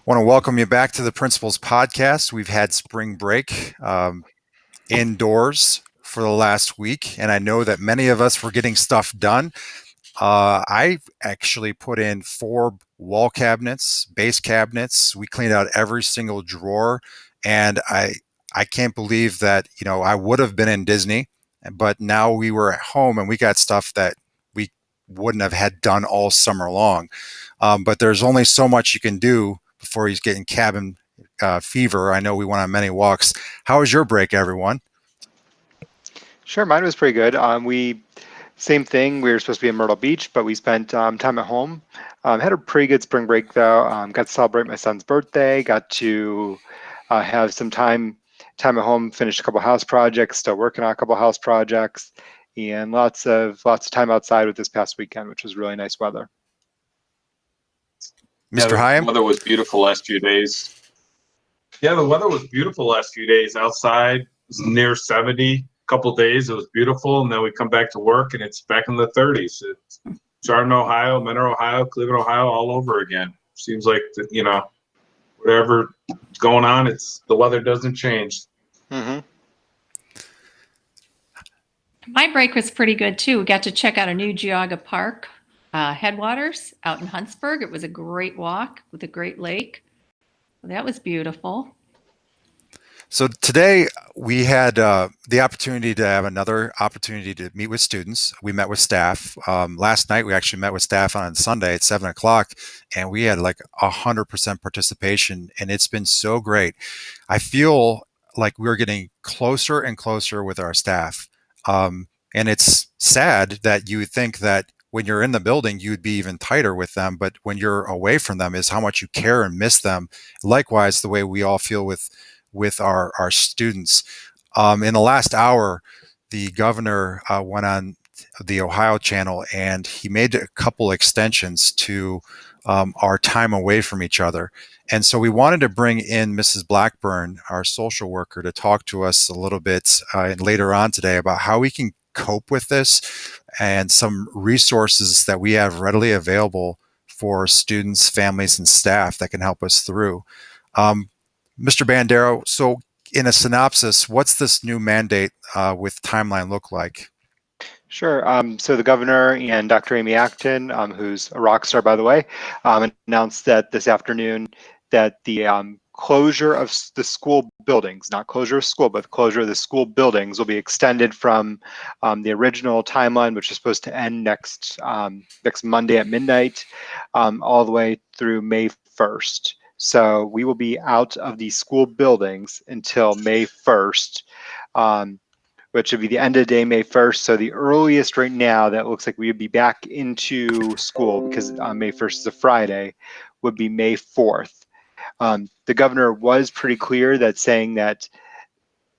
Want to welcome you back to the Principals Podcast. We've had spring break indoors for the last week, and I know that many of us were getting stuff done. I actually put in 4 wall cabinets, base cabinets. We cleaned out every single drawer, and I can't believe that I would have been in Disney, but now we were at home and we got stuff that we wouldn't have had done all summer long. But there's only so much you can do before he's getting cabin fever. I know we went on many walks. How was your break, everyone? Sure, mine was pretty good. We same thing. We were supposed to be in Myrtle Beach, but we spent time at home. Had a pretty good spring break though. Got to celebrate my son's birthday. Got to have some time at home. Finished a couple house projects. Still working on a couple house projects, and lots of time outside with this past weekend, which was really nice weather. Mr. The Hyam? weather was beautiful last few days. Yeah, the weather was beautiful last few days. Outside, it was near 70. A couple days, it was beautiful, and then we come back to work, and it's back in the 30s. It's Chardon, Ohio, Mentor, Ohio, Cleveland, Ohio, all over again. Seems like whatever's going on, the weather doesn't change. Mm-hmm. My break was pretty good too. We got to check out a new Geauga Park headwaters out in Huntsburg. It was a great walk with a great lake. That was beautiful. So today we had the opportunity to have another opportunity to meet with students. We met with staff. Last night we actually met with staff on Sunday at 7 o'clock, and we had like 100% participation, and it's been so great. I feel like we're getting closer and closer with our staff. And it's sad that you would think that when you're in the building, you'd be even tighter with them, but when you're away from them is how much you care and miss them. Likewise, the way we all feel with our students. In the last hour, the governor went on the Ohio channel and he made a couple extensions to our time away from each other. And so we wanted to bring in Mrs. Blackburn, our social worker, to talk to us a little bit later on today about how we can cope with this and some resources that we have readily available for students, families, and staff that can help us through. Mr. Bandero, so in a synopsis, what's this new mandate with timeline look like? Sure. So the governor and Dr. Amy Acton, who's a rock star, by the way, announced that this afternoon that the closure of the school buildings, not closure of school, but the closure of the school buildings will be extended from the original timeline, which is supposed to end next Monday at midnight, all the way through May 1st. So we will be out of the school buildings until May 1st. Which would be the end of the day, May 1st. So the earliest right now that looks like we would be back into school, because May 1st is a Friday, would be May 4th. The governor was pretty clear that saying that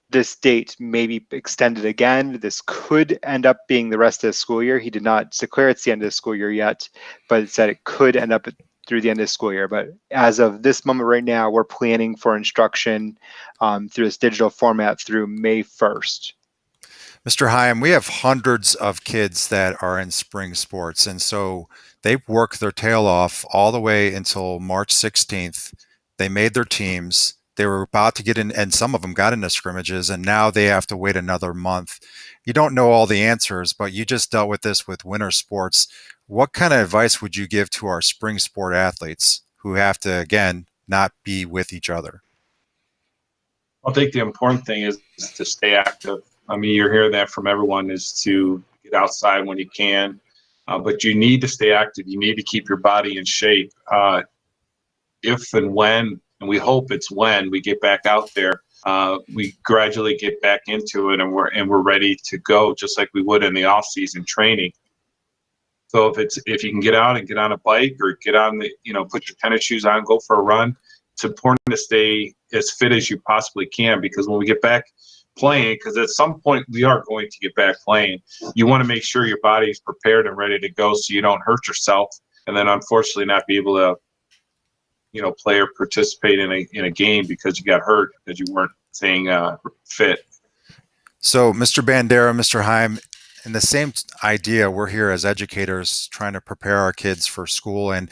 this date may be extended again. This could end up being the rest of the school year. He did not declare it's the end of the school year yet, but it said it could end up through the end of the school year. But as of this moment right now, we're planning for instruction through this digital format through May 1st. Mr. Hyam, we have hundreds of kids that are in spring sports, and so they work their tail off all the way until March 16th. They made their teams. They were about to get in, and some of them got into scrimmages, and now they have to wait another month. You don't know all the answers, but you just dealt with this with winter sports. What kind of advice would you give to our spring sport athletes who have to, again, not be with each other? I think the important thing is to stay active. I mean, you're hearing that from everyone, is to get outside when you can, but you need to stay active. You need to keep your body in shape. If and when, and we hope it's when we get back out there, we gradually get back into it, and we're ready to go, just like we would in the off-season training. So if you can get out and get on a bike or get on put your tennis shoes on, go for a run. It's important to stay as fit as you possibly can, because when we get back playing, because at some point we are going to get back playing, you want to make sure your body is prepared and ready to go, so you don't hurt yourself and then unfortunately not be able to play or participate in a game because you got hurt because you weren't staying fit. So, Mr. Bandera, Mr. Hyam, in the same idea, we're here as educators trying to prepare our kids for school, and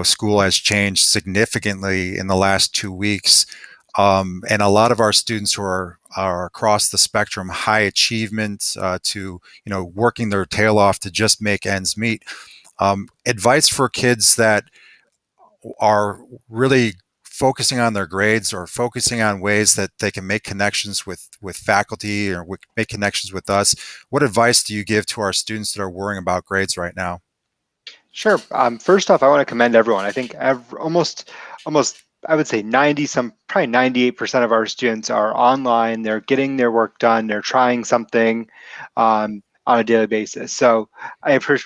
school has changed significantly in the last 2 weeks. And a lot of our students who are across the spectrum, high achievement to working their tail off to just make ends meet. Advice for kids that are really focusing on their grades or focusing on ways that they can make connections with faculty or make connections with us. What advice do you give to our students that are worrying about grades right now? Sure. First off, I want to commend everyone. I think almost, I would say 98% of our students are online. They're getting their work done. They're trying something on a daily basis. So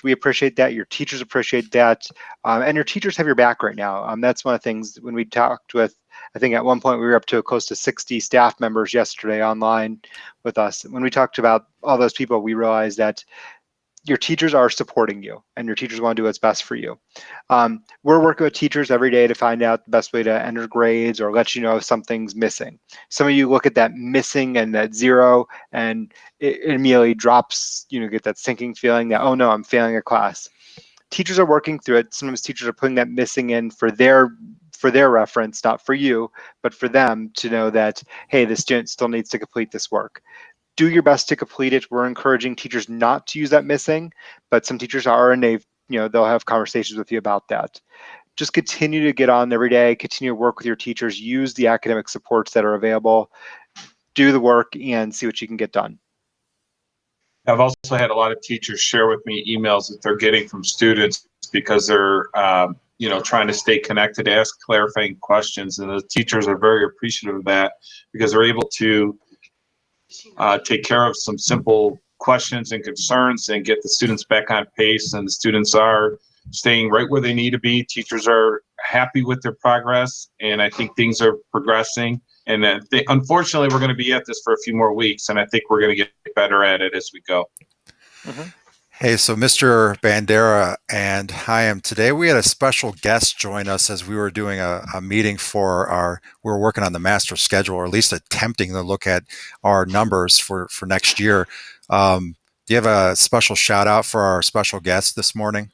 we appreciate that. Your teachers appreciate that, and your teachers have your back right now. That's one of the things when we talked with. I think at one point we were up to close to 60 staff members yesterday online with us. When we talked about all those people, we realized that your teachers are supporting you and your teachers want to do what's best for you. We're working with teachers every day to find out the best way to enter grades or let you know if something's missing. Some of you look at that missing and that zero and it immediately drops, get that sinking feeling that, oh no, I'm failing a class. Teachers are working through it. Sometimes teachers are putting that missing in for their reference, not for you, but for them to know that, hey, the student still needs to complete this work. Do your best to complete it. We're encouraging teachers not to use that missing, but some teachers are, and they'll have conversations with you about that. Just continue to get on every day, continue to work with your teachers, use the academic supports that are available, do the work and see what you can get done. I've also had a lot of teachers share with me emails that they're getting from students because they're trying to stay connected, ask clarifying questions, and the teachers are very appreciative of that because they're able to take care of some simple questions and concerns and get the students back on pace, and the students are staying right where they need to be. Teachers are happy with their progress, and I think things are progressing. And unfortunately, we're going to be at this for a few more weeks, and I think we're going to get better at it as we go. Mm-hmm. Hey, so Mr. Bandera and Chaim, today we had a special guest join us as we were doing a meeting we were working on the master schedule, or at least attempting to look at our numbers for next year. Do you have a special shout out for our special guest this morning?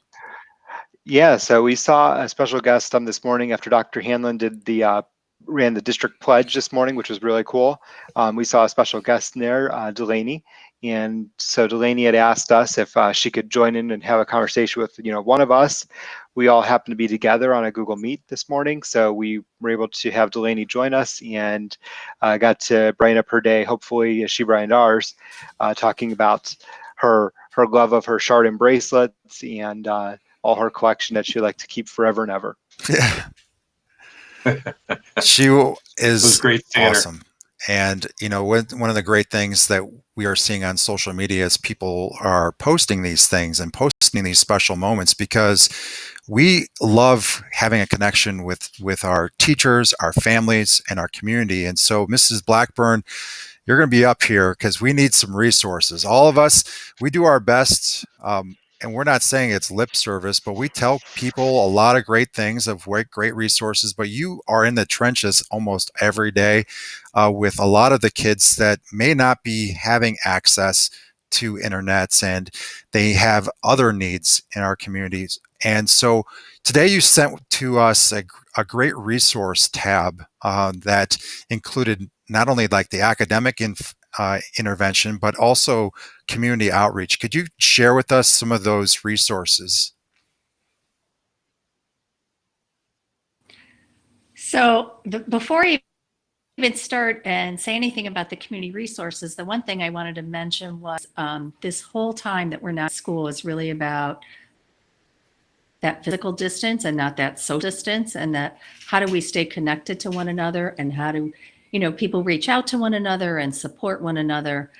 Yeah, so we saw a special guest this morning after Dr. Hanlon ran the district pledge this morning, which was really cool. We saw a special guest in there, Delaney. And so Delaney had asked us if she could join in and have a conversation with, one of us. We all happened to be together on a Google Meet this morning. So we were able to have Delaney join us and got to brighten up her day, hopefully as she brightened ours, talking about her love of her Chardon bracelets and all her collection that she'd like to keep forever and ever. Yeah. She It was is great seeing her. awesome. And, one of the great things that we are seeing on social media is people are posting these things and posting these special moments because we love having a connection with our teachers, our families, and our community. And so, Mrs. Blackburn, you're going to be up here because we need some resources. All of us, we do our best. And we're not saying it's lip service, but we tell people a lot of great things of great resources. But you are in the trenches almost every day with a lot of the kids that may not be having access to internets, and they have other needs in our communities. And so today you sent to us a great resource tab that included not only like the academic intervention, but also community outreach. Could you share with us some of those resources? So before I even start and say anything about the community resources, the one thing I wanted to mention was this whole time that we're not at school is really about that physical distance and not that social distance, and that how do we stay connected to one another, and how do people reach out to one another and support one another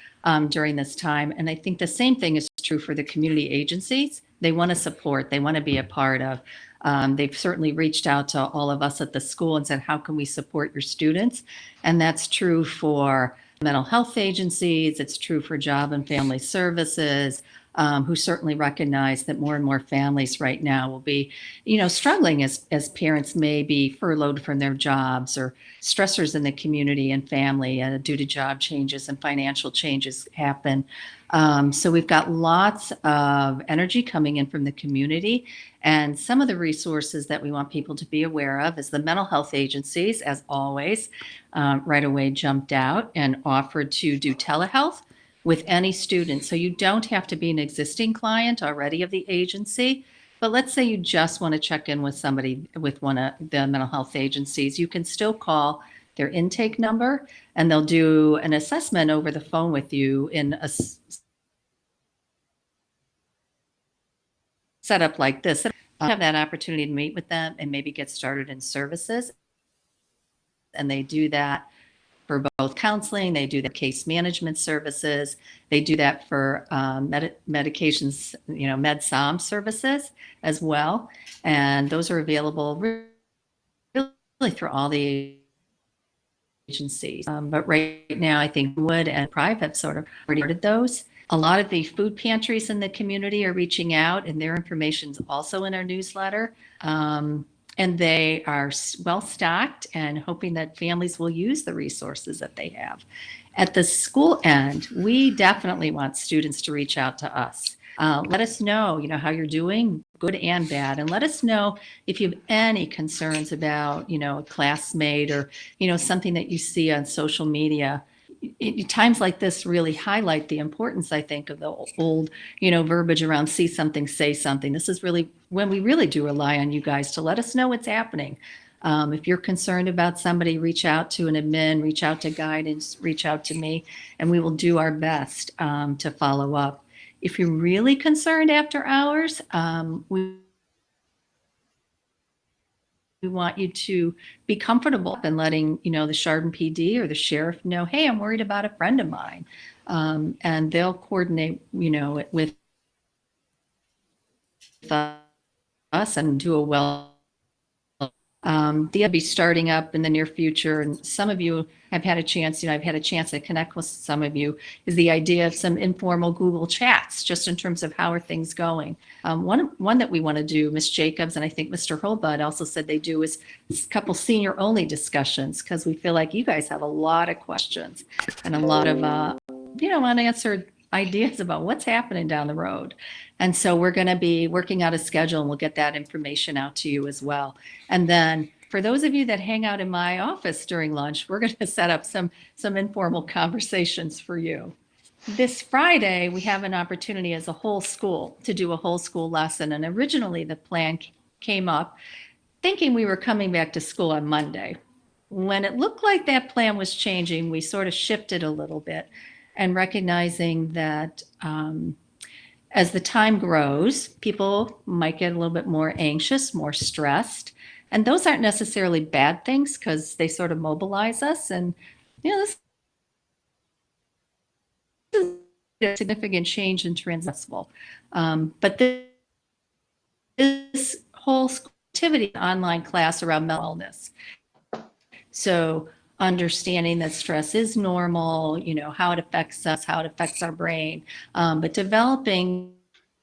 during this time. And I think the same thing is true for the community agencies. They want to support, they want to be a part of. They've certainly reached out to all of us at the school and said, how can we support your students? And that's true for mental health agencies, it's true for job and family services, who certainly recognize that more and more families right now will be, struggling as parents may be furloughed from their jobs or stressors in the community and family due to job changes and financial changes happen. So we've got lots of energy coming in from the community. And some of the resources that we want people to be aware of is the mental health agencies, as always, right away jumped out and offered to do telehealth with any student. So you don't have to be an existing client already of the agency. But let's say you just want to check in with somebody with one of the mental health agencies. You can still call their intake number and they'll do an assessment over the phone with you in a setup like this. Have that opportunity to meet with them and maybe get started in services. And they do that for both counseling, they do the case management services, they do that for medications, med-som services as well. And those are available really through all the agencies. But right now, I think Wood and Prive have sort of already started those. A lot of the food pantries in the community are reaching out, and their information is also in our newsletter. And they are well stocked and hoping that families will use the resources that they have. At the school end, we definitely want students to reach out to us. Let us know, how you're doing, good and bad, and let us know if you have any concerns about, a classmate or, something that you see on social media. Times like this really highlight the importance, I think, of the old, verbiage around see something, say something. This is really when we really do rely on you guys to let us know what's happening. If you're concerned about somebody, reach out to an admin, reach out to guidance, reach out to me, and we will do our best to follow up. If you're really concerned after hours, we want you to be comfortable in letting, the Chardon PD or the sheriff know, hey, I'm worried about a friend of mine. And they'll coordinate, with us and do a they'll be starting up in the near future. And some of you have had a chance, I've had a chance to connect with some of you, is the idea of some informal Google chats, just in terms of how are things going. One that we want to do, Ms. Jacobs, and I think Mr. Holbud also said they do, is a couple senior only discussions, because we feel like you guys have a lot of questions and a lot of, unanswered ideas about what's happening down the road. And so we're going to be working out a schedule and we'll get that information out to you as well. And then for those of you that hang out in my office during lunch, we're going to set up some informal conversations for you. This Friday, we have an opportunity as a whole school to do a whole school lesson. And originally the plan came up thinking we were coming back to school on Monday. When it looked like that plan was changing, we sort of shifted a little bit and recognizing that as the time grows, people might get a little bit more anxious, more stressed. And those aren't necessarily bad things because they sort of mobilize us. And, this is a significant change in transition. But this whole activity, online class around mental wellness. So understanding that stress is normal, how it affects us, how it affects our brain, but developing,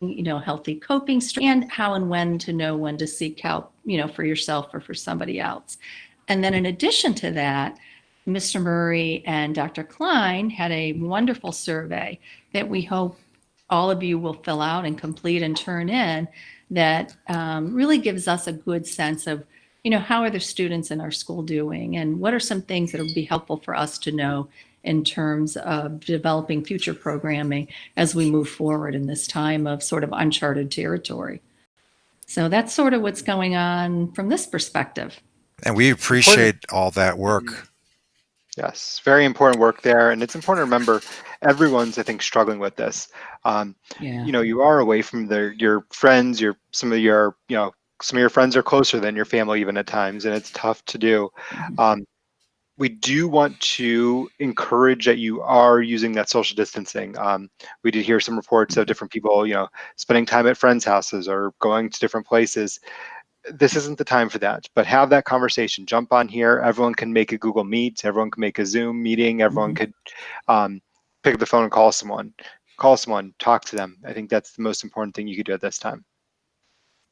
healthy coping and how and when to know when to seek help, for yourself or for somebody else. And then in addition to that, Mr. Murray and Dr. Klein had a wonderful survey that we hope all of you will fill out and complete and turn in that really gives us a good sense of, how are the students in our school doing and what are some things that will be helpful for us to know in terms of developing future programming as we move forward in this time of sort of uncharted territory. So that's sort of what's going on from this perspective. And we appreciate all that work. Yes, very important work there. And it's important to remember everyone's, I think, struggling with this. Yeah. You are away from your friends, some of your friends are closer than your family even at times, and it's tough to do. We do want to encourage that you are using that social distancing. We did hear some reports of different people, spending time at friends' houses or going to different places. This isn't the time for that, but have that conversation. Jump on here. Everyone can make a Google Meet. Everyone can make a Zoom meeting. Everyone could pick up the phone and call someone. call someone, talk to them. I think that's the most important thing you could do at this time.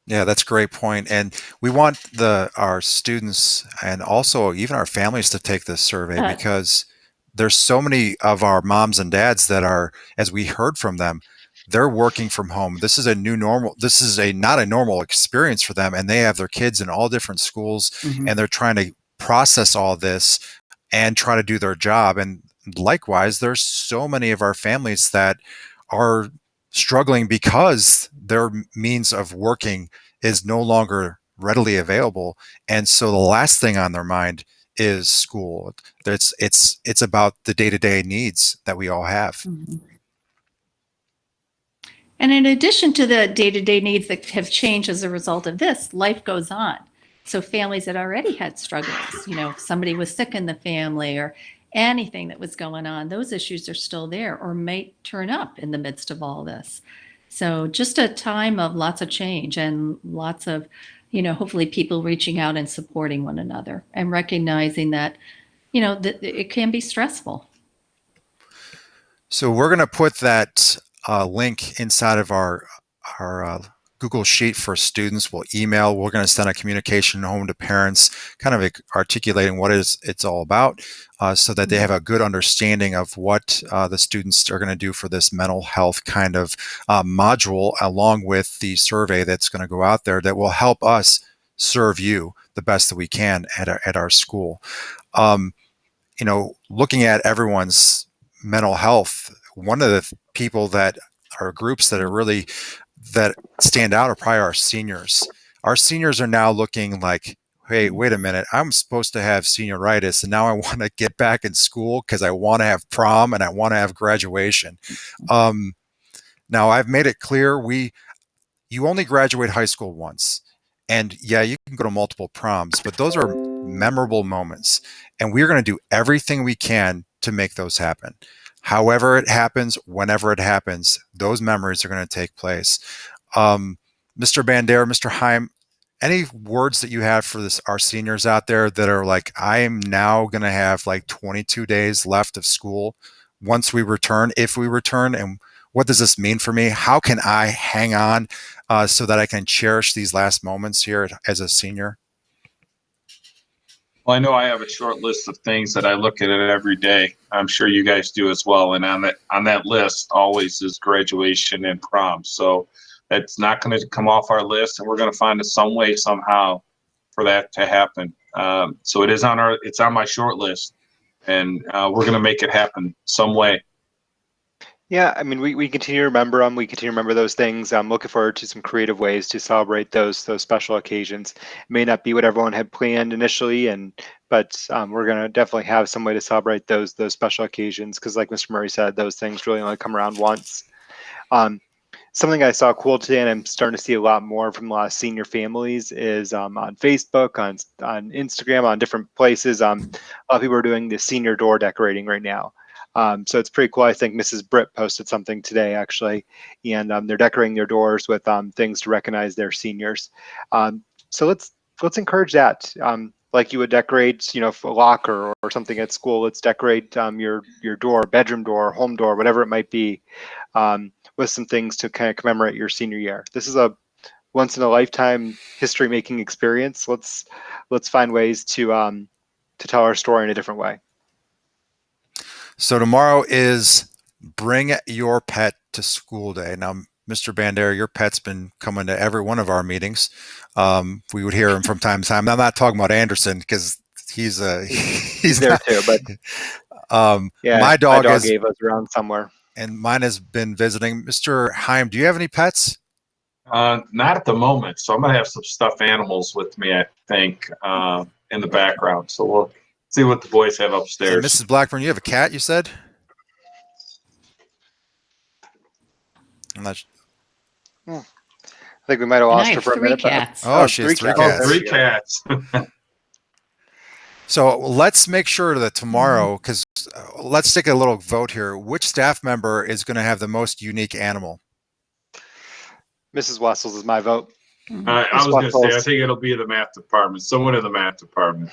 Yeah, that's a great point. And we want our students and also even our families to take this survey Uh, because there's so many of our moms and dads that are, as we heard from them, they're working from home. This is a new normal. This is a not a normal experience for them, and they have their kids in all different schools, mhm. and they're trying to process all this and try to do their job. And likewise, there's so many of our families that are struggling because their means of working is no longer readily available. And so the last thing on their mind is school. It's about the day-to-day needs that we all have. Mhm. And in addition to the day-to-day needs that have changed as a result of this, life goes on. So families that already had struggles, if somebody was sick in the family or anything that was going on, those issues are still there or might turn up in the midst of all this. So just a time of lots of change and lots of, hopefully people reaching out and supporting one another and recognizing that, that it can be stressful. So we're going to put that link inside of our Google Sheet for students. We'll email. We're going to send a communication home to parents, kind of articulating what it's all about, so that they have a good understanding of what the students are going to do for this mental health kind of module, along with the survey that's going to go out there that will help us serve you the best that we can at our school. Um, looking at everyone's mental health, one of the people that are groups that are really that stand out are probably our seniors. Our seniors are now looking like, hey, wait a minute, I'm supposed to have senioritis, and now I want to get back in school because I want to have prom and I want to have graduation. Now I've made it clear you only graduate high school once. And yeah, you can go to multiple proms, but those are memorable moments. And we're going to do everything we can to make those happen. However it happens, whenever it happens, those memories are going to take place. Mr. Bandera, Mr. Heim, any words that you have for our seniors out there that are like, I am now going to have like 22 days left of school once we return, if we return, and what does this mean for me? How can I hang on so that I can cherish these last moments here as a senior? Well, I know I have a short list of things that I look at it every day. I'm sure you guys do as well. And on that list always is graduation and prom. So that's not going to come off our list, and we're going to find some way somehow for that to happen. So it's on my short list, and we're going to make it happen some way. Yeah, I mean, we continue to remember them. We continue to remember those things. I'm looking forward to some creative ways to celebrate those special occasions. It may not be what everyone had planned initially, but we're gonna definitely have some way to celebrate those special occasions because, like Mr. Murray said, those things really only come around once. Um, Something I saw cool today, and I'm starting to see a lot more from a lot of senior families, is on Facebook, on Instagram, on different places. A lot of people are doing the senior door decorating right now. So it's pretty cool. I think Mrs. Britt posted something today actually, and they're decorating their doors with things to recognize their seniors. So let's encourage that. Like you would decorate, a locker or something at school. Let's decorate your door, bedroom door, home door, whatever it might be, with some things to kind of commemorate your senior year. This is a once in a lifetime history making experience. Let's find ways to tell our story in a different way. So tomorrow is Bring Your Pet to School Day. Now, Mr. Bandera, your pet's been coming to every one of our meetings. We would hear him from time to time. I'm not talking about Anderson because he's there not, too, but yeah, my dog has, Ava's around somewhere. and mine has been visiting. Mr. Heim, do you have any pets? Not at the moment. So I'm going to have some stuffed animals with me, I think, in the background. So we'll see what the boys have And upstairs. Mrs. Blackburn, you have a cat, you said? I'm not. I think we might have And I lost her have for a 3 minute. cats. Oh, she has 3 cats. Oh, 3 cats. So let's make sure that tomorrow, because let's take a little vote here. Which staff member is going to have the most unique animal? Mrs. Wessels is my vote. I was going to say, I think it'll be the math department, someone in the math department.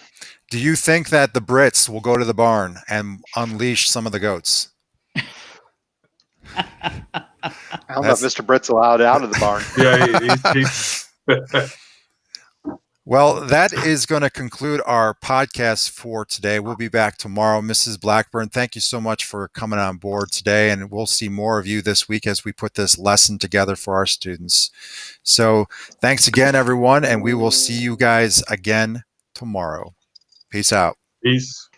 Do you think that the Brits will go to the barn and unleash some of the goats? I don't know if Mr. Britt's allowed out of the barn. Yeah, Well, that is going to conclude our podcast for today. We'll be back tomorrow. Mrs. Blackburn, thank you so much for coming on board today, and we'll see more of you this week as we put this lesson together for our students. So thanks again, everyone, and we will see you guys again tomorrow. Peace out. peace.